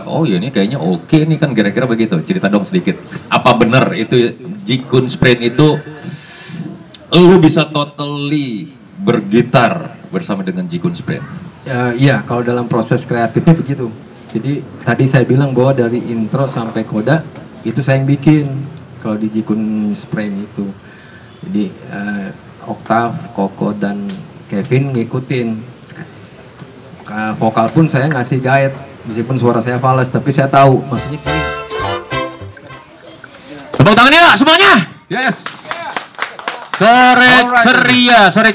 oh ya ini kayaknya oke nih kan, kira-kira begitu. Cerita dong sedikit. Apa benar itu Jikun Sprint itu lu bisa totally bergitar bersama dengan Jikun Sprint? Iya, kalau dalam proses kreatifnya begitu. Jadi tadi saya bilang bahwa dari intro sampai koda itu saya yang bikin kalau di Jikun Sprint itu. Jadi Oktav, Koko dan Kevin ngikutin. Vokal pun saya ngasih guide, meskipun suara saya fals, tapi saya tahu maksudnya gini. Tepuk tangan ya semuanya. Yes. Sore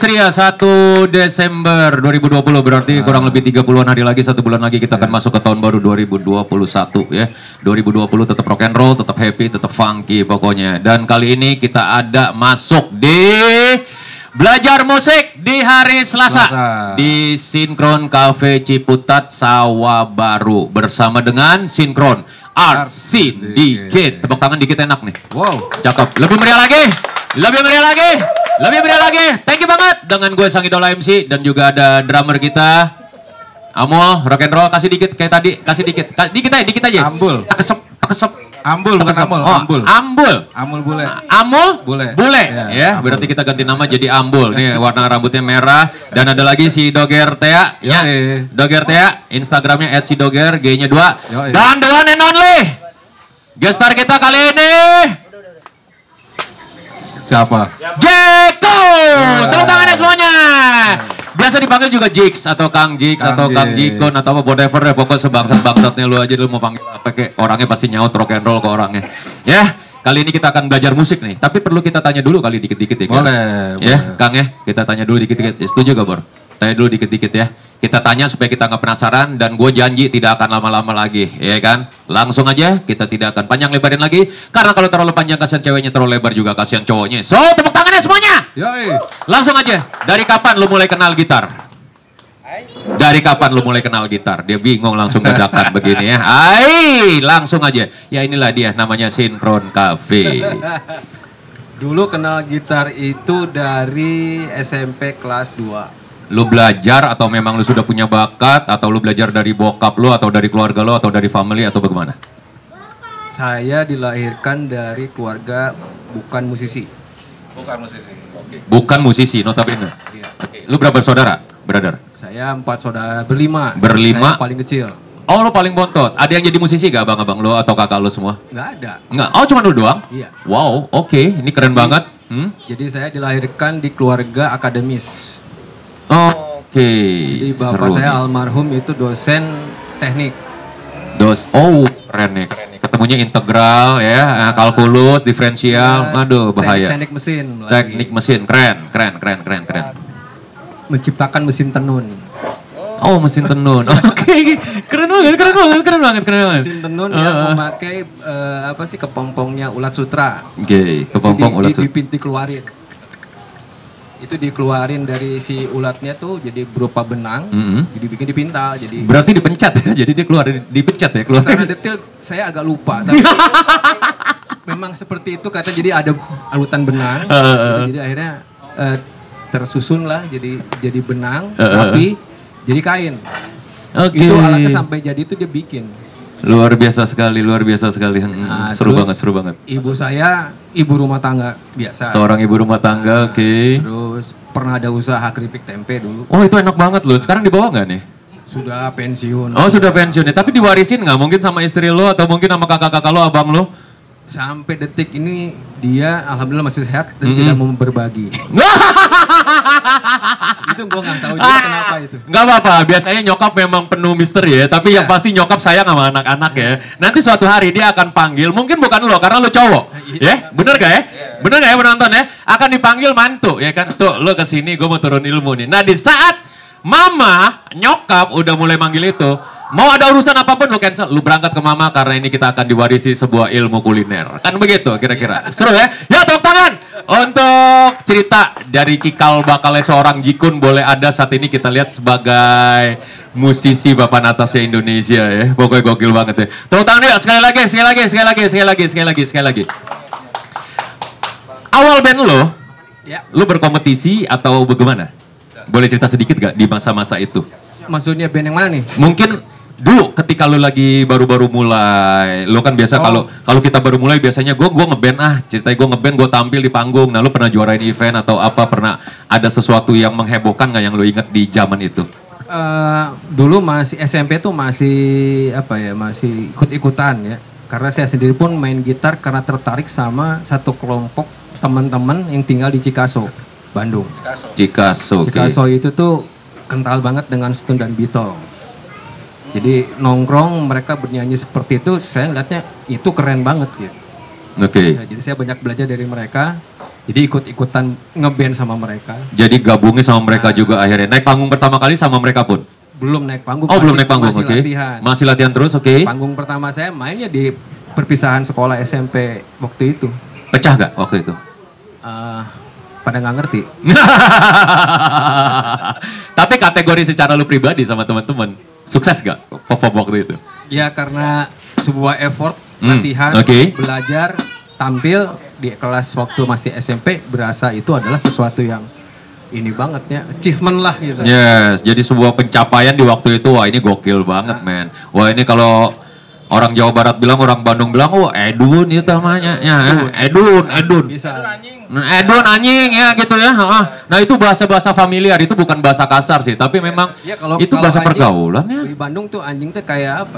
ceria 1 Desember 2020, berarti kurang lebih 30-an hari lagi, 1 bulan lagi kita akan masuk ke tahun baru 2021 ya. 2020 tetap rock and roll, tetap happy, tetap funky pokoknya. Dan kali ini kita ada masuk di belajar musik di hari Selasa di Sinkron Cafe Ciputat Sawah Baru bersama dengan Sinkron Art Syndicate. Tepuk tangan dikit enak nih. Wow, cakep. Lebih meriah lagi. Lebih meriah lagi. Lebih meriah lagi. Thank you banget. Dengan gue sang idola MC dan juga ada drummer kita Amul, rock and roll. Kasih dikit kayak tadi. Kasih dikit. Dikit aja. Ambul. Kesep. Ambul bukan Amul. Oh, Ambul. Ambul bule. Ambul? Bule. Ya, berarti kita ganti nama jadi Ambul. Nih warna rambutnya merah. Dan ada lagi si Doger Tea. Ya. Doger Tea. Instagramnya @sidoger, G-nya 2. Dan the one and only guest star kita kali ini. Siapa? Jeko. Tepuk tangannya semuanya. Biasa dipanggil juga Jiks atau Kang Jiks atau Kang Jikun atau apa whatever ya, pokoknya sebangsat-bangsatnya lu aja, lu mau panggil apa kek, orangnya pasti nyaut rock and roll ke orangnya. Ya, kali ini kita akan belajar musik nih, tapi perlu kita tanya dulu kali dikit-dikit ya. Boleh. Ya, Kang ya, kita tanya dulu dikit-dikit. Setuju gak, Bor? Tanya dulu dikit-dikit ya. Kita tanya supaya kita nggak penasaran, dan gue janji tidak akan lama-lama lagi, ya kan? Langsung aja, kita tidak akan panjang lebarin lagi, karena kalau terlalu panjang kasihan ceweknya, terlalu lebar juga kasihan cowoknya. So, tepuk tangannya semuanya. Yoi. Langsung aja. Dari kapan lu mulai kenal gitar? Dari kapan lu mulai kenal gitar? Dia bingung langsung dadakan begini ya. Langsung aja. Ya inilah dia, namanya Sinkron Cafe. Dulu kenal gitar itu dari SMP kelas 2. Lu belajar atau memang lu sudah punya bakat, atau lu belajar dari bokap lu atau dari keluarga lu atau dari family atau bagaimana? Saya dilahirkan dari keluarga bukan musisi. Bukan musisi. Oke. Bukan musisi, notabene. Iya. Lu berapa saudara? Brother? Saya 4 saudara, berlima. Berlima? Saya paling kecil. Oh, lu paling bontot. Ada yang jadi musisi gak abang-abang lu atau kakak lu semua? Nggak ada. Nggak. Oh, cuma lu doang? Iya. Wow, oke. Ini keren banget. Jadi saya dilahirkan di keluarga akademis. Oke. Jadi bapak saya almarhum itu dosen teknik. Keren nih. Ketemunya integral ya, kalkulus, diferensial. Aduh, bahaya. Teknik mesin. Teknik mesin, keren. Menciptakan mesin tenun. Oh, mesin tenun. Oke. Keren banget. Mesin tenun yang memakai kepompongnya ulat sutra. Oke, kepompong ulat sutra. Dipinti keluarin. Itu dikeluarin dari si ulatnya tuh jadi berupa benang, jadi dibikin dipintal. Jadi berarti dipencet ya, jadi dia keluar dipencet ya keluar. Secara detail saya agak lupa, tapi memang seperti itu kata. Jadi ada alutan benang, jadi akhirnya tersusun lah jadi benang, tapi jadi kain. Itu alatnya sampai jadi itu dia bikin. Luar biasa sekali. Seru banget. Ibu saya ibu rumah tangga biasa. Seorang ibu rumah tangga, oke. Terus pernah ada usaha keripik tempe dulu. Oh, itu enak banget loh. Sekarang dibawa nggak nih? Sudah pensiun. Oh, sudah pensiun ya. Tapi diwarisin nggak? Mungkin sama istri lo atau mungkin sama kakak-kakak lo, abang lo? Sampai detik ini dia alhamdulillah masih sehat dan tidak mau berbagi. Itu gue nggak tahu juga kenapa itu. Nggak apa-apa, biasanya nyokap memang penuh misteri ya. Tapi yang pasti nyokap sayang sama anak-anak ya. Nanti suatu hari dia akan panggil, mungkin bukan lo karena lo cowok, ya? Bener gak ya? Bener gak ya penonton ya? Akan dipanggil mantu ya kan? Tuh lo kesini, gue mau turun ilmu nih. Nah di saat mama nyokap udah mulai manggil itu, mau ada urusan apapun lu cancel, lu berangkat ke mama karena ini kita akan diwarisi sebuah ilmu kuliner. Kan begitu kira-kira. Seru ya? Ya tepuk tangan untuk cerita dari cikal bakalnya seorang Jikun. Boleh ada saat ini kita lihat sebagai musisi Bapak Natasha Indonesia ya. Pokoknya gokil banget ya. Tepuk tangan ya sekali lagi. Awal band lo, lu berkompetisi atau bagaimana? Boleh cerita sedikit gak di masa-masa itu? Maksudnya band yang mana nih? Mungkin Dulu ketika lu lagi baru-baru mulai, lu kan biasa kalau kita baru mulai biasanya gue ngeband ceritanya gue ngeband, gue tampil di panggung. Nah, lu pernah juarain event atau apa, pernah ada sesuatu yang menghebohkan nggak yang lu inget di zaman itu? Dulu masih SMP tuh masih masih ikut-ikutan ya. Karena saya sendiri pun main gitar karena tertarik sama satu kelompok teman-teman yang tinggal di Cikaso, Bandung. Cikaso itu tuh kental banget dengan Stone dan Beatles. Jadi nongkrong mereka bernyanyi seperti itu, saya ngeliatnya itu keren banget gitu. Ya, jadi saya banyak belajar dari mereka. Jadi ikut-ikutan ngeband sama mereka. Jadi gabungnya sama mereka juga akhirnya. Naik panggung pertama kali sama mereka pun? Belum naik panggung. Oh, belum naik panggung, oke. Masih latihan terus, oke. Panggung pertama saya mainnya di perpisahan sekolah SMP waktu itu. Pecah gak waktu itu? Pada nggak ngerti. Tapi kategori secara lu pribadi sama teman-teman, sukses gak perform waktu itu? Ya karena sebuah effort, latihan, belajar, tampil di kelas waktu masih SMP, berasa itu adalah sesuatu yang ini banget ya, achievement lah gitu. Yes, jadi sebuah pencapaian di waktu itu, wah ini gokil banget men. Wah ini kalau orang Jawa Barat bilang, orang Bandung bilang, oh Edun itu namanya, ya Edun. Bisa. Edun anjing ya gitu ya. Nah itu bahasa familiar, itu bukan bahasa kasar sih, tapi memang ya, itu bahasa pergaulan ya. Di Bandung tuh anjing tuh kayak apa?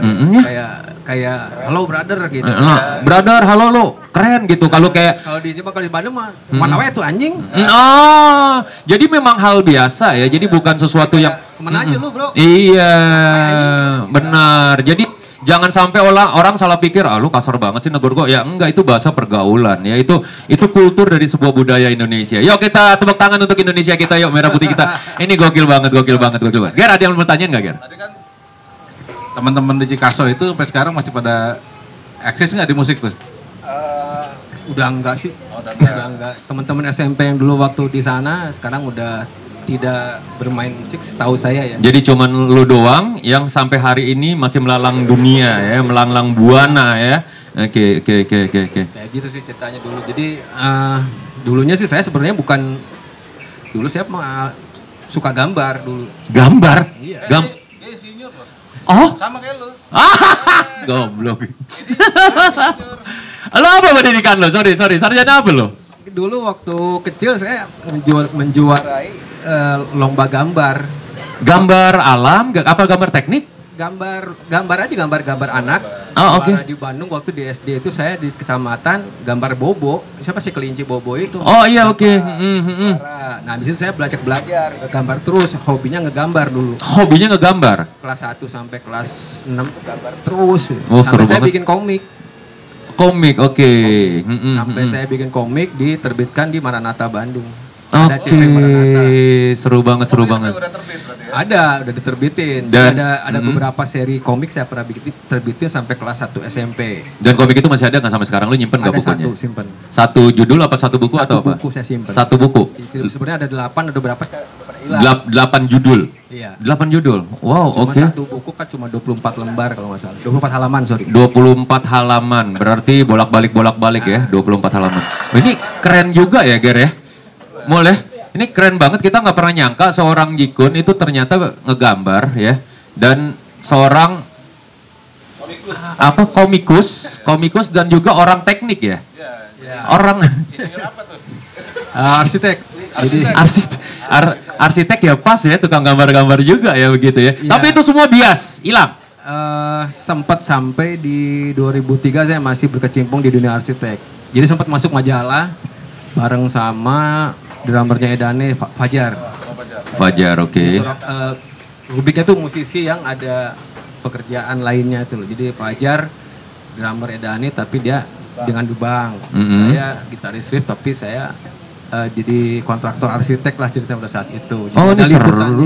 Kayak halo brother gitu. Brother, halo lo, keren gitu. Kalau di Bandung mah mana wae tuh anjing. Jadi memang hal biasa ya. Jadi bukan sesuatu yang kemana aja lu bro? Iya, benar. Jadi jangan sampai orang salah pikir, lu kasar banget sih negor gua. Ya enggak, itu bahasa pergaulan ya. Itu kultur dari sebuah budaya Indonesia. Yuk kita tepuk tangan untuk Indonesia kita, yuk merah putih kita. Ini gokil banget. Ger, ada yang mau tanyain nggak, Ger? Tadi kan teman-teman di Cikaso itu sampai sekarang masih pada eksis nggak di musik tuh? Udah enggak sih. Udah enggak. Teman-teman SMP yang dulu waktu di sana sekarang udah tidak bermain musik setahu saya ya. Jadi cuman lu doang yang sampai hari ini masih melalang dunia ya, melanglang buana ya. Oke. Kayak gitu sih ceritanya dulu. Jadi dulunya sih saya sebenarnya bukan, dulu saya suka gambar dulu. Gambar? Iya. Dia senior loh. Oh? Sama kayak lu. Goblok. Lo apa pendidikan lo? Sorry. Sarjana apa lo? Dulu waktu kecil saya menjuarai lomba gambar. Gambar alam, apa gambar teknik? Gambar anak. Oh, oke. Di Bandung waktu di SD itu saya di kecamatan gambar bobo. Siapa sih kelinci bobo itu? Oh iya, oke. Nah, di situ saya belajar gambar terus, hobinya ngegambar dulu. Hobinya ngegambar? Kelas 1 sampai kelas 6 gambar terus. Oh, sampai saya banget. bikin komik. Oke. Sampai saya bikin komik diterbitkan di Maranatha Bandung. Oke, seru banget. Udah diterbitin. Dan ada beberapa seri komik saya pernah terbitin sampai kelas 1 SMP. Dan komik itu masih ada nggak sampai sekarang? Lu nyimpen nggak bukunya? Ada, simpen. Satu judul apa satu buku atau apa? Satu buku saya simpen. Satu buku? Sebenarnya ada 8, ada berapa saya hilang. 8 judul? Iya. 8 judul? Wow, oke. Satu buku kan cuma 24 lembar kalau nggak salah. 24 halaman, sorry. 24 halaman, berarti bolak-balik ya, 24 halaman. Ini keren juga ya, Ger ya? Boleh, ini keren banget, kita nggak pernah nyangka seorang Jikun itu ternyata ngegambar ya, dan seorang komikus dan juga orang teknik ya. Orang arsitek. Jadi arsitek ya, pas ya, tukang gambar-gambar juga ya begitu ya. Tapi itu semua bias, hilang. Sempat sampai di 2003 saya masih berkecimpung di dunia arsitek. Jadi sempat masuk majalah bareng sama drummernya Edane, Fajar. Oke. Rubiknya tuh musisi yang ada pekerjaan lainnya tuh. Jadi Fajar drummer Edane tapi dia dengan Dubang. Saya gitaris riff tapi saya jadi kontraktor arsitek lah cerita pada saat itu. Jadi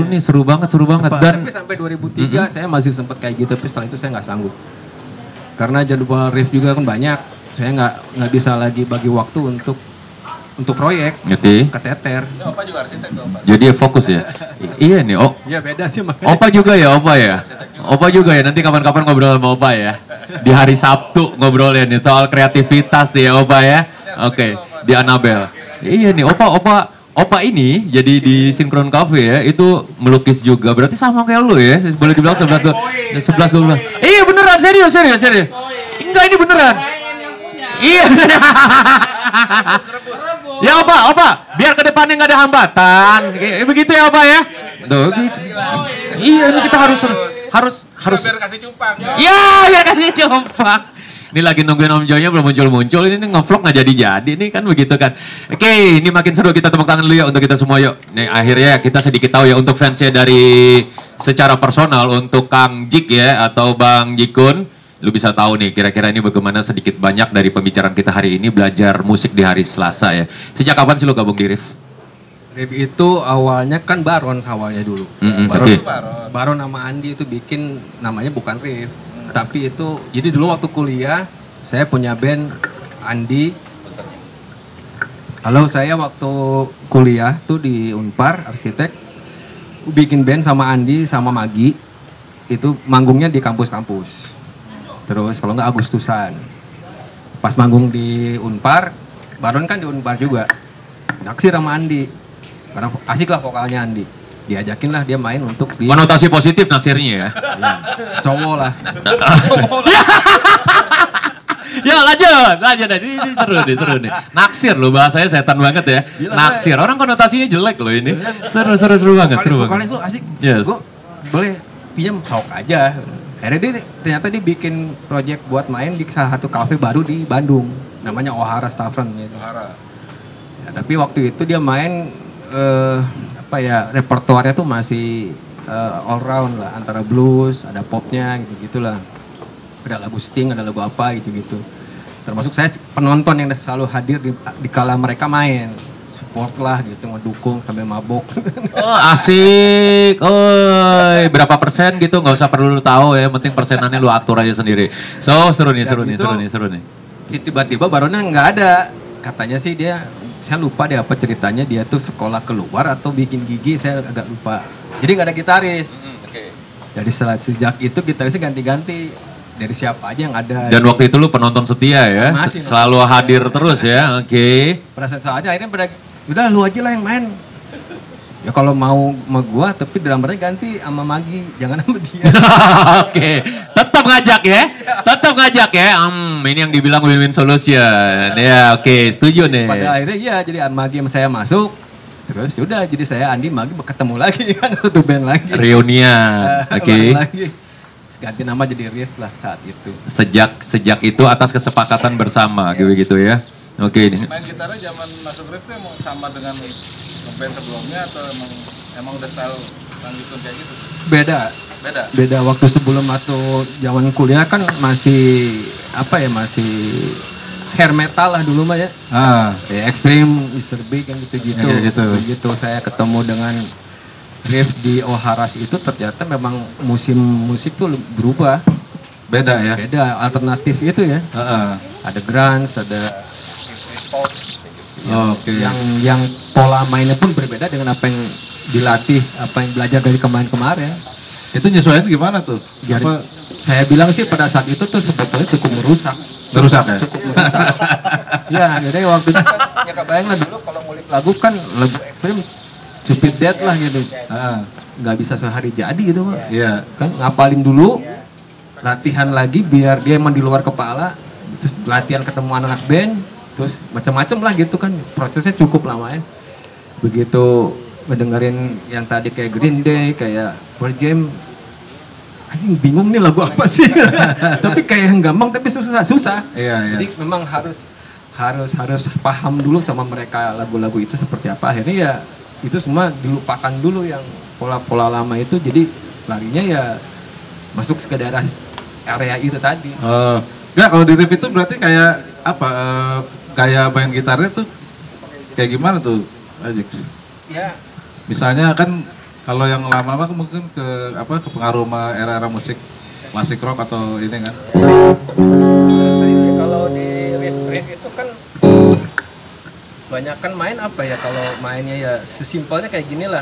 ini seru banget. Dan tapi sampai 2003 saya masih sempat kayak gitu, tapi setelah itu saya nggak sanggup. Karena jadwal riff juga kan banyak. Saya nggak bisa lagi bagi waktu untuk proyek, keteter. Opa juga arsitek tuh, Opa. Jadi fokus ya. Iya nih, Iya beda sih makanya. Opa juga ya. Opa juga ya. Nanti kapan-kapan ngobrol sama Opa ya. Di hari Sabtu ngobrolin nih soal kreativitas nih ya Opa ya. Oke, di Anabel. Iya nih, Opa Opa ini jadi di Sinkron Cafe ya, itu melukis juga. Berarti sama kayak lu ya, boleh dibilang 11-12. Iya beneran, serius. Enggak, ini beneran. Iya. Ya Opa, biar ke depannya nggak ada hambatan. Begitu ya Opa ya. Tuh, gitu. Iya, ini kita harus biar kasih cupang. Iya, biar kasih cupang. Ini lagi nungguin Om Jonya belum muncul. Ini ngevlog nggak jadi. Ini kan begitu kan. Oke, ini makin seru, kita tepuk tangan dulu ya untuk kita semua yuk. Nih akhirnya kita sedikit tahu ya untuk fansnya dari secara personal untuk Kang Jik ya atau Bang Jikun. Lu bisa tahu nih kira-kira ini bagaimana sedikit banyak dari pembicaraan kita hari ini belajar musik di hari Selasa ya. Sejak kapan sih lu gabung di Riff? Riff itu awalnya kan Baron awalnya dulu. Baron sama Andi itu bikin namanya bukan Riff. Tapi itu jadi dulu waktu kuliah saya punya band Andi. Kalau saya waktu kuliah tuh di Unpar arsitek bikin band sama Andi sama Magi. Itu manggungnya di kampus-kampus. Terus kalau nggak Agustusan, pas manggung di Unpar, Baron kan di Unpar juga, naksir sama Andi, karena asik lah vokalnya Andi, diajakin lah dia main untuk di konotasi positif naksirnya ya, cowok lah. Ya lanjut, ini seru nih, naksir loh bahasanya setan banget ya, naksir, orang konotasinya jelek loh ini, seru banget. Vokalis lu asik, gue boleh pinjam sok aja. Akhirnya ternyata dia bikin project buat main di salah satu kafe baru di Bandung, namanya Ohara Tavern gitu. Ya, tapi waktu itu dia main repertoarnya tuh masih all round lah, antara blues, ada popnya gitu-gitulah. Ada lagu Sting, ada lagu apa gitu-gitu. Termasuk saya penonton yang selalu hadir di kala mereka main. Support lah gitu, ngedukung sampai mabok. Oh asik, berapa persen gitu nggak usah perlu lu tahu ya, penting persenannya lu atur aja sendiri. So seru nih. Tiba-tiba Baronnya nggak ada, katanya sih dia, saya lupa deh apa ceritanya, dia tuh sekolah keluar atau bikin gigi, saya agak lupa. Jadi nggak ada gitaris. Jadi sejak itu gitarisnya ganti-ganti. Dari siapa aja yang ada. Dan waktu itu lu penonton setia ya, selalu hadir terus ya, oke. Perasaan soalnya akhirnya udah lu aja lah yang main. Ya kalau mau sama gua, tapi drummernya ganti sama Magi, jangan sama dia. Oke, tetap ngajak ya. Ini yang dibilang win-win solution. Ya, oke, setuju nih. Pada akhirnya iya, jadi Magi sama saya masuk. Terus udah, jadi saya Andi Magi ketemu lagi kan, satu band lagi. Reunian, oke. Ganti nama jadi Riff lah saat itu. Sejak itu atas kesepakatan bersama gitu ya. Oke ini. Main gitarnya zaman masuk Riff tuh emang sama dengan band sebelumnya atau emang udah style lanjutin kayak gitu? Beda waktu sebelum atau zaman kuliah kan masih masih hair metal lah dulu mah ya. Kayak Extreme, Mr. Big yang gitu. Saya ketemu dengan Riff di Oharas itu ternyata memang musim musik tuh berubah. Beda ya? Beda, alternatif itu ya. Ada grunge, ada pop. Yang pola mainnya pun berbeda dengan apa yang dilatih, apa yang belajar dari kemarin. Itu nyesuaiin gimana tuh? Jadi, saya bilang sih pada saat itu tuh sebetulnya cukup merusak ya? Cukup merusak. Ya, jadi waktu itu ya kebayang lah dulu kalau ngulik lagu kan lagu ekstrim Stupid Dead lah gitu, nggak bisa sehari jadi gitu Pak. Iya. Kan ngapalin dulu, latihan lagi biar dia emang di luar kepala, terus latihan ketemu anak band, terus macam-macam lah gitu kan, prosesnya cukup lama ya. Begitu mendengarin yang tadi kayak Green Day, kayak Pearl Jam, anjing bingung nih lagu apa sih? Tapi kayak yang gampang tapi susah. Iya. Jadi memang harus paham dulu sama mereka lagu-lagu itu seperti apa. Akhirnya ya itu semua dilupakan dulu yang pola-pola lama itu, jadi larinya ya masuk ke daerah area itu tadi. Enggak, kalau di Riff itu berarti kayak apa? Kayak main gitarnya tuh kayak gimana tuh, Ajik? Ya. Misalnya kan kalau yang lama-lama mungkin ke pengaruh sama era-era musik klasik rock atau ini kan? Kalau di Riff itu kan banyak kan main apa ya, kalau mainnya ya sesimpelnya kayak gini lah,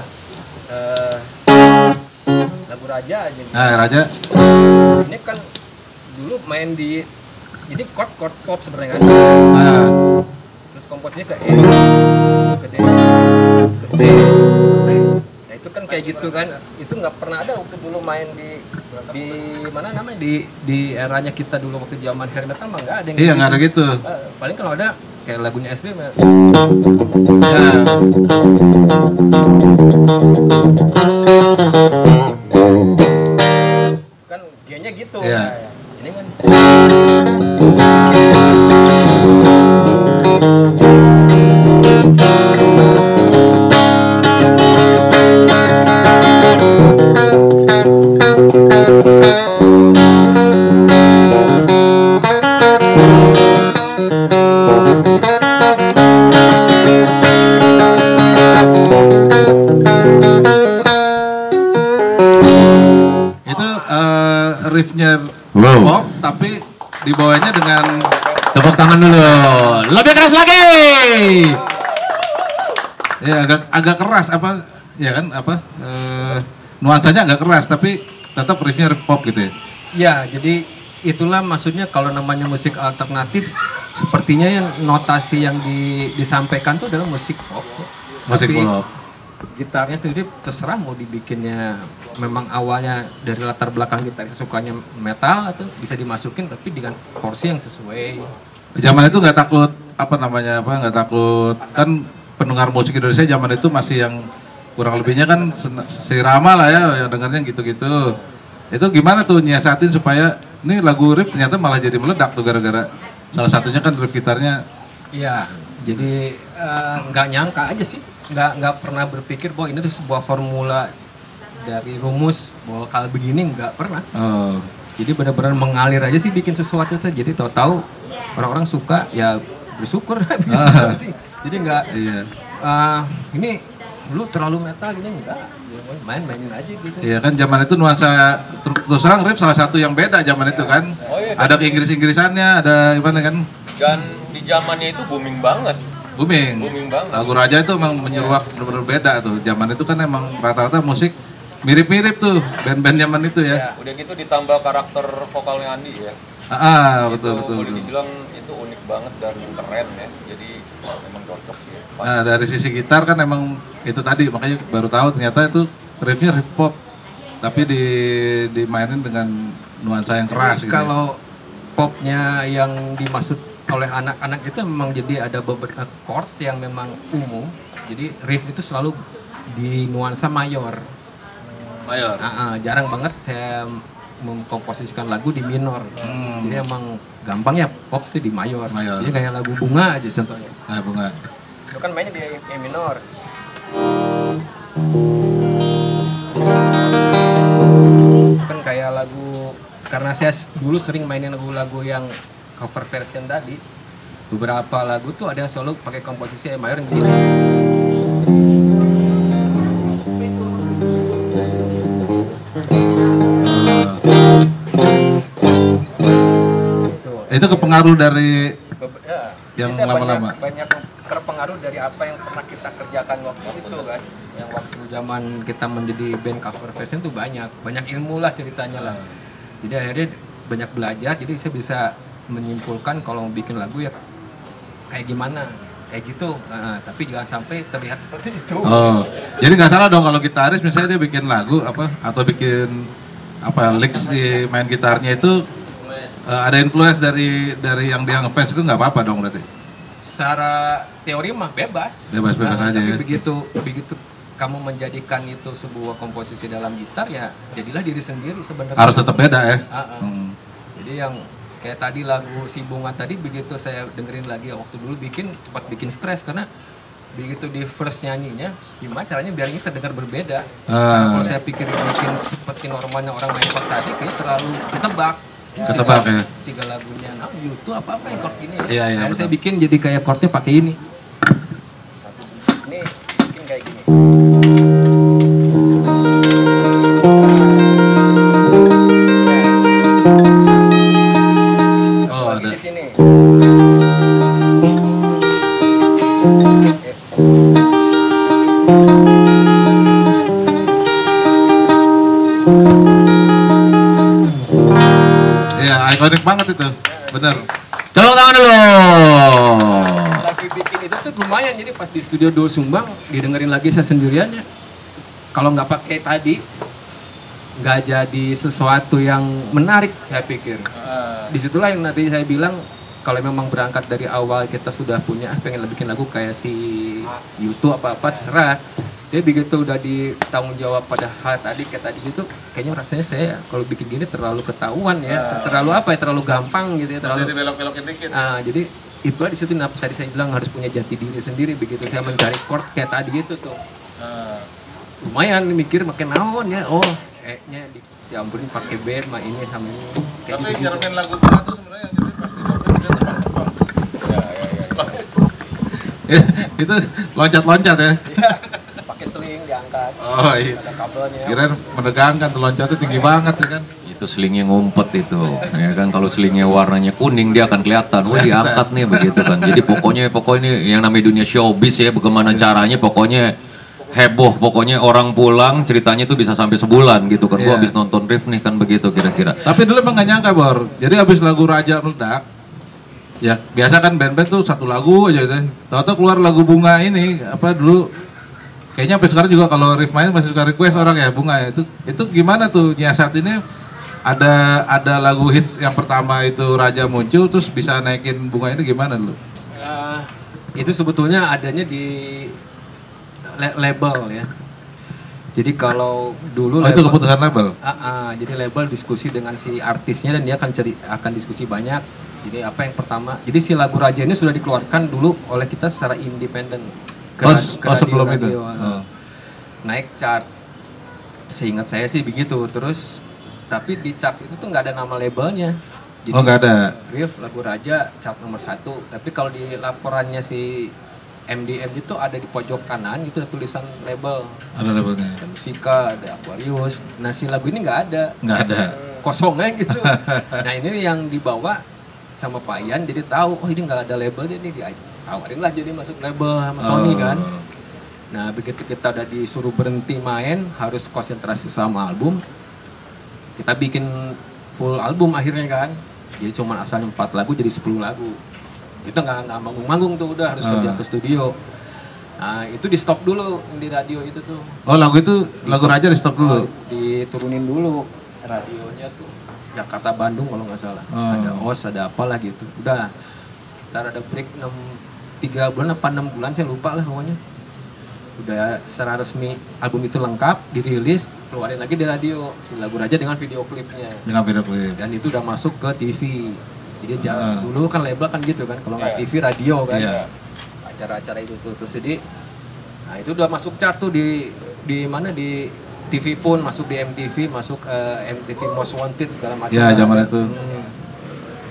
lagu Raja aja. Raja. Ini kan dulu main di ini chord pop sebenarnya kan. Terus komposisinya ke E, ke D, itu kan kayak gitu kan, itu nggak pernah ada waktu dulu main di mana namanya di eranya kita dulu waktu zaman hair metal mah nggak ada yang iya nggak ada gitu. Paling kalau ada kayak lagunya SD ya. Kan G-nya gitu. Iya. Ini kan riffnya Wow. pop tapi dibawanya dengan Tepuk tangan dulu. Lebih keras lagi. ya agak keras apa ya kan apa nuansanya agak keras tapi tetap riffnya riff pop gitu ya. ya, jadi itulah maksudnya kalau namanya musik alternatif sepertinya yang notasi yang disampaikan tuh adalah musik pop. Musik Tapi pop. gitarnya sendiri terserah mau dibikinnya memang awalnya dari latar belakang gitar sukanya metal atau bisa dimasukin tapi dengan porsi yang sesuai. Zaman itu nggak takut apa namanya apa nggak takut kan pendengar musik Indonesia zaman itu masih yang kurang lebihnya kan sirama lah ya yang dengarnya gitu-gitu. Itu gimana tuh nyiasatin supaya ini lagu riff ternyata malah jadi meledak tuh gara-gara salah satunya kan riff gitarnya. Iya, jadi nggak nyangka aja sih, nggak pernah berpikir bahwa ini tuh sebuah formula dari rumus bahwa kalau begini nggak pernah. Oh. Jadi benar-benar mengalir aja sih bikin sesuatu tuh. Jadi tahu-tahu orang-orang suka ya bersyukur sih. Jadi nggak Iya. ini lu terlalu metal gini enggak, mainin aja gitu. Iya kan zaman itu nuansa terus terang riff salah satu yang beda zaman itu kan. Oh, iya, ada Inggris-Inggrisannya, ada gimana kan? Dan di zamannya itu booming banget. Booming. Booming banget. Lagu Raja itu emang menyeruak bener-bener beda tuh. Zaman itu kan emang rata-rata musik mirip-mirip tuh band-band zaman itu ya. Ya, udah gitu ditambah karakter vokalnya Andi ya. Betul Itu betul. boleh dibilang itu unik banget dan keren ya. Jadi memang cocok sih. Nah dari sisi gitar kan emang itu tadi makanya baru tahu ternyata itu riffnya riff pop tapi dimainin dengan nuansa yang keras gitu. Kalau popnya yang dimaksud oleh anak-anak itu memang jadi ada beberapa chord yang memang umum. Jadi riff itu selalu di nuansa mayor. Mayor. Jarang banget saya mengkomposisikan lagu di minor. Hmm. Jadi emang gampang ya pop itu di mayor. Mayor. Jadi kayak lagu Bunga aja contohnya. Nah, bunga. Itu kan mainnya di E minor. Kan kayak lagu, karena saya dulu sering mainin lagu-lagu yang cover version tadi. Beberapa lagu tuh ada yang selalu pakai komposisi E mayor yang gini. Itu kepengaruh dari Ya, yang bisa lama-lama. banyak terpengaruh dari apa yang pernah kita kerjakan waktu itu kan. Yang waktu zaman kita menjadi band cover version tuh banyak ilmu lah ceritanya lah. Jadi akhirnya banyak belajar, jadi saya bisa menyimpulkan kalau mau bikin lagu ya kayak gimana, kayak gitu. Tapi jangan sampai terlihat seperti itu. Oh, jadi nggak salah dong kalau gitaris misalnya dia bikin lagu apa atau bikin apa licks di main gitarnya itu ada influence dari yang dia ngefans itu nggak apa-apa dong berarti. Secara teori mah bebas. Bebas-bebas aja tapi ya. begitu kamu menjadikan itu sebuah komposisi dalam gitar ya jadilah diri sendiri sebenarnya. Harus tetap beda ya. Jadi yang kayak tadi lagu Si Bunga tadi begitu saya dengerin lagi waktu dulu cepat bikin stres karena begitu di verse nyanyinya gimana caranya biar ini terdengar berbeda. Kalau saya pikir bikin seperti normalnya orang main chord tadi kayak terlalu ketebak. Ketebak ya. Tiga lagunya, YouTube apa yang chord ini. Iya, Nah, betul. saya bikin jadi kayak chordnya pakai ini. Ini bikin kayak gini. Oh, Lagi ada. di sini. Iya, ikonik banget itu. Bener. Tepuk tangan dulu. Lagi bikin itu tuh lumayan, jadi pas di studio Doel Sumbang didengerin lagi saya sendirian ya. kalau nggak pakai tadi nggak jadi sesuatu yang menarik, saya pikir. Disitulah yang nanti saya bilang, kalau memang berangkat dari awal kita sudah punya pengen bikin lagu kayak si YouTube apa-apa terserah. Jadi begitu udah ditanggung jawab pada hal tadi kayak tadi gitu, kayaknya rasanya saya kalau bikin gini terlalu ketahuan ya, terlalu apa ya, terlalu gampang gitu ya, terlalu dibelok-belokin dikit. Jadi itulah di situ tadi saya bilang harus punya jati diri sendiri. Begitu saya mencari chord kayak tadi gitu tuh, lumayan mikir makin naon ya, nya diambilin pakai band, ini sama ini. Tapi nyermin lagu bunga tuh sebenarnya yang jadi pasti dia terbang-terbang. Itu loncat-loncat ya. Pakai seling diangkat. Oh iya. Ada kabelnya. Kirain menegangkan tuh, loncatnya tinggi banget ya kan. Itu selingnya ngumpet itu, ya kan. Kalau selingnya warnanya kuning dia akan kelihatan, wah diangkat nih begitu kan. Jadi pokoknya yang namanya dunia showbiz ya, bagaimana caranya pokoknya heboh, pokoknya orang pulang ceritanya tuh bisa sampai sebulan gitu kan. Gua habis nonton Rif nih kan begitu kira-kira. Tapi dulu emang gak nyangka Bor, jadi habis lagu Raja meledak, ya biasa kan band-band tuh satu lagu aja gitu. Tahu-tahu keluar lagu Bunga ini, apa dulu kayaknya sampai sekarang juga kalau Rif main masih suka request orang ya Bunga ya. Itu gimana tuh nyiasat ini? Ada lagu hits yang pertama itu Raja muncul terus bisa naikin Bunga ini gimana dulu? Itu sebetulnya adanya di label ya. Jadi kalau dulu itu keputusan label. Jadi label diskusi dengan si artisnya dan dia akan diskusi banyak. Jadi apa yang pertama? Jadi si lagu Raja ini sudah dikeluarkan dulu oleh kita secara independen. Sebelum itu. Naik chart. Seingat saya sih begitu. Terus tapi di chart itu tuh nggak ada nama labelnya. Jadi, nggak ada. Rif lagu Raja chart nomor 1. Tapi kalau di laporannya si MDM itu ada di pojok kanan itu ada tulisan label. Ada labelnya. Ada Musika, ada Aquarius. Nah si lagu ini nggak ada. Nggak ada. Kosongnya gitu. Nah ini yang dibawa sama Pak Ian, jadi tahu ini nggak ada labelnya nih, ditawarin lah jadi masuk label sama Sony kan. Nah begitu kita udah disuruh berhenti main, harus konsentrasi sama album, kita bikin full album akhirnya kan. Jadi cuma asalnya 4 lagu jadi 10 lagu. Itu nggak manggung-manggung tuh, udah harus kerja ke studio. Nah itu di stop dulu di radio itu tuh. Lagu itu lagu Raja di stop dulu. Diturunin dulu radionya tuh. Jakarta Bandung kalau nggak salah. Ada OS, ada apalah gitu. Udah. Ntar ada break 3 bulan apa 6 bulan saya lupa lah pokoknya. Udah secara resmi album itu lengkap, dirilis, keluarin lagi di radio lagu Raja dengan video klipnya. Dengan video klip. Dan itu udah masuk ke TV. Jadi dulu kan label kan gitu kan, kalau nggak TV radio kan. Acara-acara itu tuh terus jadi. Nah itu udah masuk chart tuh di mana di TV pun, masuk di MTV, masuk MTV Most Wanted segala macam. Ya zaman itu.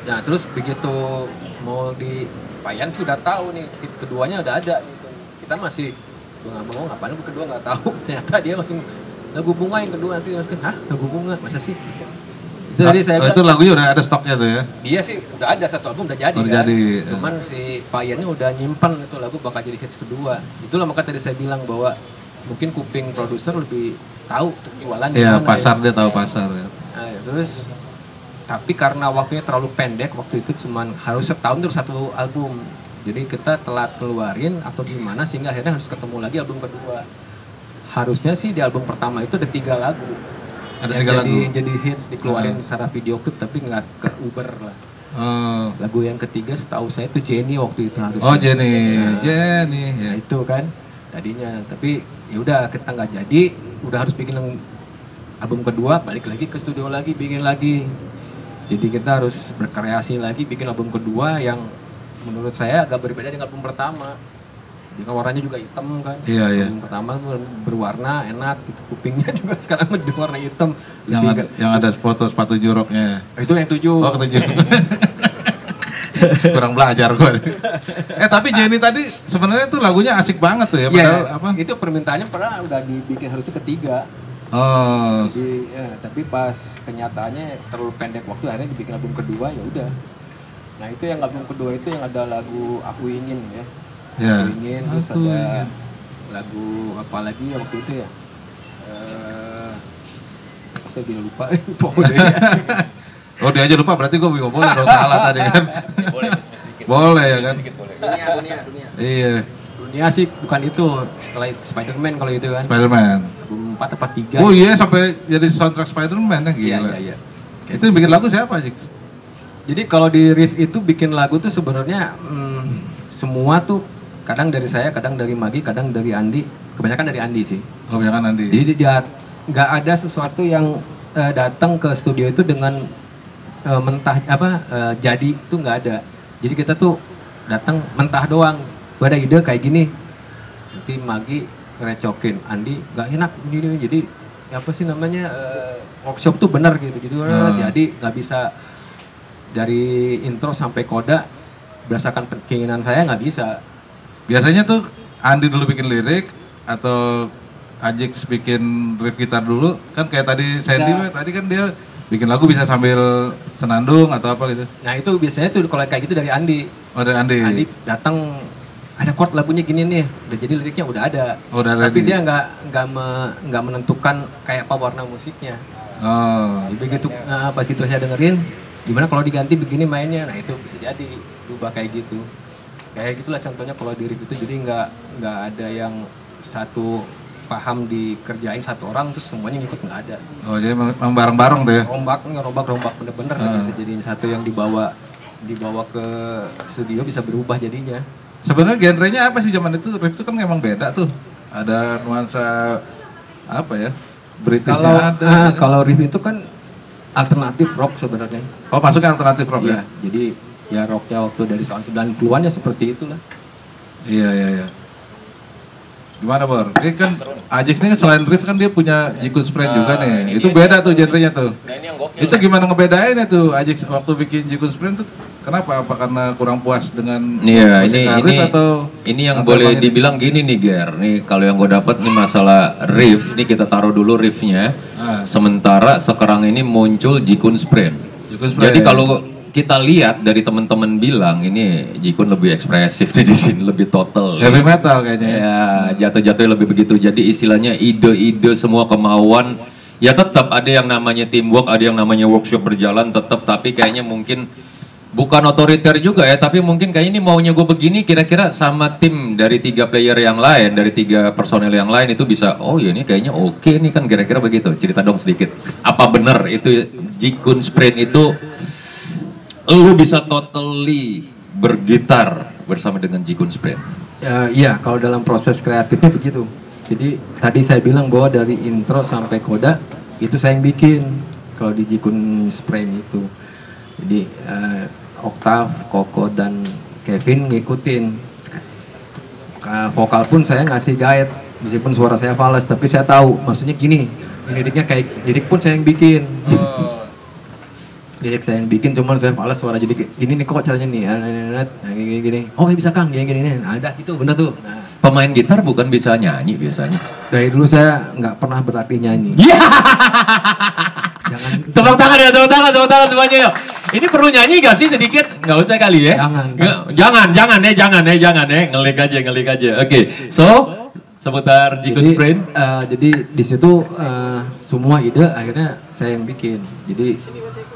Nah terus begitu mau di Payan sih udah tahu nih hit keduanya udah ada gitu. Kita masih bengong ngapain lagu kedua nggak tahu. Ternyata dia masih lagu Bunga yang kedua nanti lagu Bunga masa sih? Itu tadi saya itu lagunya udah ada stoknya tuh ya? Dia sih udah ada satu album udah jadi kan. Jadi. Cuman si Payannya udah nyimpan itu lagu bakal jadi hits kedua. Itulah maka tadi saya bilang bahwa mungkin kuping produser lebih tahu jualan ya pasar ya. Dia tahu pasar ya. Nah, terus tapi karena waktunya terlalu pendek waktu itu cuman harus setahun terus 1 album, jadi kita telat keluarin atau gimana sehingga akhirnya harus ketemu lagi album kedua. Harusnya sih di album pertama itu ada 3 lagu ada yang 3 lagu jadi hits dikeluarin secara video klip tapi nggak ke Uber lah. Lagu yang ketiga setahu saya itu Jenny waktu itu harusnya. Jenny Jenny ya. Itu kan tadinya, tapi ya udah kita nggak jadi, udah harus bikin album kedua, balik lagi ke studio lagi, bikin lagi. Jadi kita harus berkreasi lagi, bikin album kedua yang menurut saya agak berbeda dengan album pertama. Jadi warnanya juga hitam kan. Iya. Album pertama berwarna enak, gitu. Kupingnya juga sekarang berwarna hitam. Yang ada foto sepatu joroknya. Itu yang 7. Oh, ke-7. Kurang belajar gue. Tapi Jenny tadi sebenarnya tuh lagunya asik banget tuh ya. Padahal apa? Itu permintaannya pernah udah dibikin harusnya ketiga. Jadi, tapi pas kenyataannya terlalu pendek waktu akhirnya dibikin album kedua ya udah. Nah itu yang album kedua itu yang ada lagu Aku Ingin ya. Aku Ingin terus ada lagu apa lagi ya waktu itu ya. Saya tidak lupa. Dia aja lupa berarti gue bingung boleh dong salah tadi kan. Boleh ya kan. Dunia. Iya. Dunia sih bukan itu, setelah Spider-Man kalau itu kan. Spider-Man. Album 4 apa 3. Oh iya, sampai jadi soundtrack Spider-Man ya, gila. Iya. Itu yang bikin lagu siapa, Jix? Jadi kalau di riff itu bikin lagu tuh sebenarnya semua tuh kadang dari saya, kadang dari Magi, kadang dari Andi. Kebanyakan dari Andi sih. Oh, kebanyakan Andi. Jadi dia nggak ada sesuatu yang datang ke studio itu dengan jadi itu nggak ada. Jadi kita tuh datang mentah doang. Gua ada ide kayak gini, nanti Magi ngerecokin, Andi nggak enak gini. Jadi apa sih namanya workshop tuh benar gitu. Jadi nggak bisa dari intro sampai koda berdasarkan keinginan saya, nggak bisa. Biasanya tuh Andi dulu bikin lirik atau Ajix bikin riff gitar dulu, kan kayak tadi Sandy tadi kan dia bikin lagu bisa sambil senandung atau apa gitu. Nah itu biasanya tuh kalau kayak gitu dari Andi. Oh, dari Andi. Andi datang, ada chord lagunya gini nih, udah jadi liriknya udah ada. Oh, udah tapi ready. dia nggak menentukan kayak apa warna musiknya. Oh. Begitu pas gitu saya dengerin, gimana kalau diganti begini mainnya, nah itu bisa jadi berubah kayak gitu. Kayak gitulah contohnya kalau di riff itu, jadi nggak ada yang satu paham dikerjain satu orang terus semuanya ngikut, nggak ada. Oh, jadi memang bareng-bareng tuh ya? Rombak bener-bener gitu. Jadi satu yang dibawa ke studio bisa berubah jadinya. Sebenarnya genrenya apa sih zaman itu? Riff itu kan memang beda tuh. Ada nuansa apa ya? Britishnya ada. Kalau riff itu kan alternatif rock sebenarnya. Oh, masuknya alternatif rock ya? Jadi ya rocknya waktu dari tahun 90-an ya seperti itulah. Iya. Gimana, Bor? Ini kan Ajix ini kan selain riff kan dia punya Jikun Sprain juga nih. Itu beda tuh genrenya tuh. Nah ini yang gokil. Itu gimana ngebedainnya tuh Ajix waktu bikin Jikun Sprain tuh? Kenapa? Apa karena kurang puas dengan Iya, riff atau ini yang boleh dibilang gini nih, Ger. Nih kalau yang gue dapat nih masalah riff, nih kita taruh dulu riffnya. Sementara sekarang ini muncul Jikun Sprain. Jadi kalau kita lihat dari teman-teman bilang ini Jikun lebih ekspresif di sini, lebih total. Heavy metal kayaknya. Ya, jatuh-jatuhnya lebih begitu. Jadi istilahnya ide-ide semua kemauan ya tetap ada yang namanya teamwork, ada yang namanya workshop berjalan tetap, tapi kayaknya mungkin bukan otoriter juga ya, tapi mungkin kayak ini maunya gue begini, kira-kira sama tim dari 3 player yang lain, dari 3 personel yang lain itu bisa, oh ya ini kayaknya oke nih kan, kira-kira begitu. Cerita dong sedikit, apa benar itu Jikun Sprain itu lu bisa totally bergitar bersama dengan Jikun Sprain? Iya, kalau dalam proses kreatifnya begitu. Jadi tadi saya bilang bahwa dari intro sampai koda itu saya yang bikin kalau di Jikun Sprain itu. Jadi Oktav, Koko dan Kevin ngikutin. Vokal pun saya ngasih guide, meskipun suara saya fals, tapi saya tahu maksudnya gini. Liriknya kayak lirik pun saya yang bikin. Lirik saya yang bikin, cuman saya fals suara jadi ini nih kok caranya nih, gini. Oh bisa Kang, gini nih. Ada itu bener tuh. Nah, pemain gitar bukan bisa nyanyi biasanya? Dari dulu saya nggak pernah berlatih nyanyi. Iya. Jangan. Tepuk tangan semuanya yuk. Ini perlu nyanyi gak sih sedikit? Nggak usah kali ya? Jangan ngelik aja. Oke, so seputar Jikun Sprain. Jadi di situ semua ide akhirnya saya yang bikin. Jadi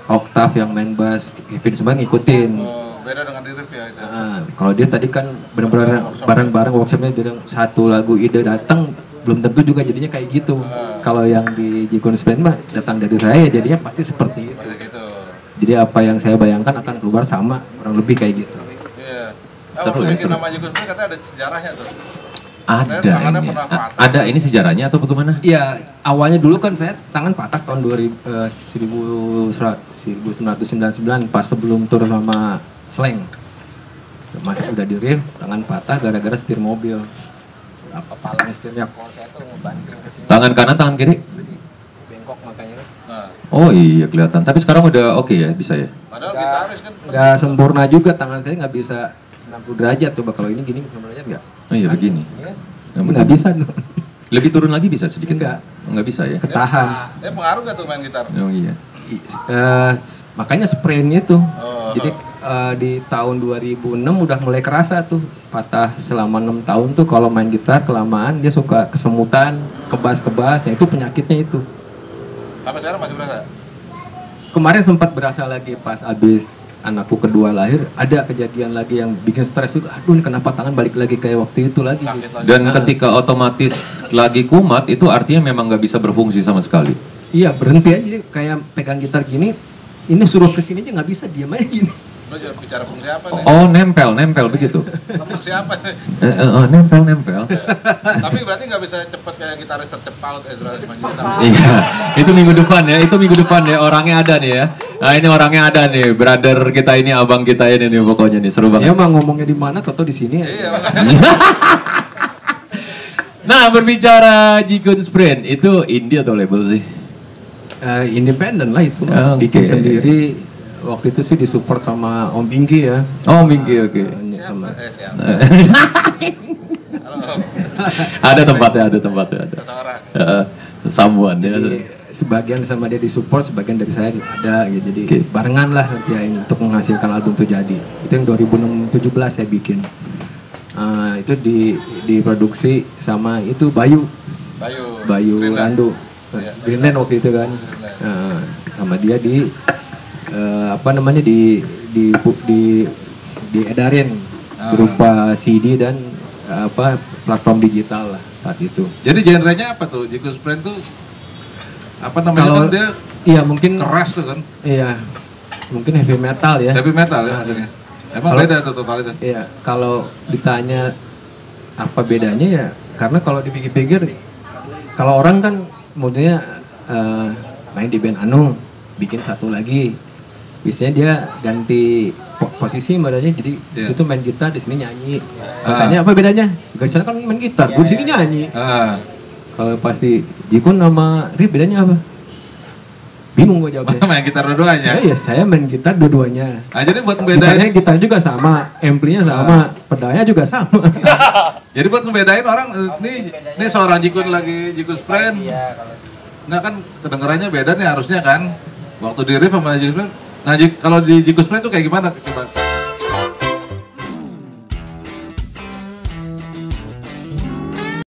Oktav yang main bass, Kevin semua ngikutin. Beda dengan di riff ya itu. Kalau dia tadi kan benar-benar bareng-bareng workshopnya, jadi satu lagu ide datang belum tentu juga jadinya kayak gitu. Kalau yang di Jikun Sprain mah datang dari saya jadinya pasti seperti itu. Jadi apa yang saya bayangkan akan keluar sama, kurang lebih kayak gitu. Iya. Seru ya, bikin seru. nama Jikun Sprain katanya ada sejarahnya tuh. Ada ini sejarahnya atau bagaimana? Iya, awalnya dulu kan saya tangan patah tahun 1999 pas sebelum tur sama Slang. Masih udah di riff, tangan patah gara-gara setir mobil. Apa palang setirnya kalau saya tuh ngebanting ke sini. Tangan kanan, tangan kiri? Bengkok makanya. Oh iya kelihatan. Tapi sekarang udah oke ya, bisa ya? Padahal gitaris kan. Nggak sempurna juga, tangan saya nggak bisa 90 derajat. Coba kalau ini gini 90 derajat nggak? Oh iya begini. Nggak bisa. Lebih turun lagi bisa sedikit? Nggak bisa ya? Ketahan. Pengaruh nggak tuh main gitar? Oh iya. Makanya sprainnya tuh. Jadi di tahun 2006 udah mulai kerasa tuh patah selama 6 tahun tuh kalau main gitar kelamaan dia suka kesemutan, kebas-kebas. Nah itu penyakitnya itu. Sampai sekarang masih berasa? Kemarin sempat berasa lagi pas abis anakku kedua lahir, ada kejadian lagi yang bikin stres juga. Aduh, ini kenapa tangan balik lagi kayak waktu itu lagi? Dan ketika otomatis lagi kumat, itu artinya memang nggak bisa berfungsi sama sekali. Iya, berhenti aja. Jadi kayak pegang gitar gini, ini suruh kesini aja nggak bisa, diam aja gini. Lo jangan bicara fungsi apa nih? Oh, nempel begitu. Fungsi apa nih? Nempel. Tapi berarti nggak bisa cepet kayak gitaris tercepat Ezra Simanjuntak. Iya, itu minggu depan ya, orangnya ada nih ya. Nah ini orangnya ada nih, brother kita ini, abang kita ini nih pokoknya nih, seru banget. Ya emang ngomongnya di mana, atau di sini ya? Iya. Nah, berbicara Jikun Sprint, itu indie atau label sih? Independen lah itu, Okay. bikin sendiri. Waktu itu sih disupport sama Om Bingki ya. Oh, Minggi, oke. Sama. Siap. Halo. Ada tempatnya. Seseorang. Samuan ya. Jadi, sebagian sama dia disupport, sebagian dari saya ada gitu. Jadi Oke. barengan lah ya untuk menghasilkan album itu jadi. Itu yang 2017 saya bikin. Itu diproduksi sama itu Bayu Greenland. Randu. Iya. Greenland waktu itu kan. Sama dia diedarin berupa CD dan platform digital lah saat itu. Jadi genrenya apa tuh? Jikun Sprint tuh apa namanya? Kalau kan dia iya mungkin keras tuh kan? iya mungkin heavy metal ya. Heavy metal ya maksudnya. Emang Kalau- beda tuh totalitas. Iya, kalau ditanya apa bedanya ya, karena kalau dipikir-pikir, kalau orang kan modelnya main di band anu, bikin satu lagi, biasanya dia ganti posisi modelnya, jadi di Iya. situ main gitar, di sini nyanyi. Katanya apa bedanya? Gak sana kan main gitar, gue di sini nyanyi. Kalau pasti Jikun sama Rip bedanya apa? Bingung gue jawabnya. Main gitar dua-duanya. Ya, saya main gitar dua-duanya. Nah, jadi buat Gitarnya ngebedain, gitar juga sama, ampli-nya sama, pedalnya juga sama. jadi buat ngebedain orang ini seorang Jikun lagi Jikun Sprint. Nah kan kedengarannya beda nih harusnya kan. Waktu di riff sama Jikun Sprint. Nah kalau di Jikun Sprint tuh kayak gimana? Coba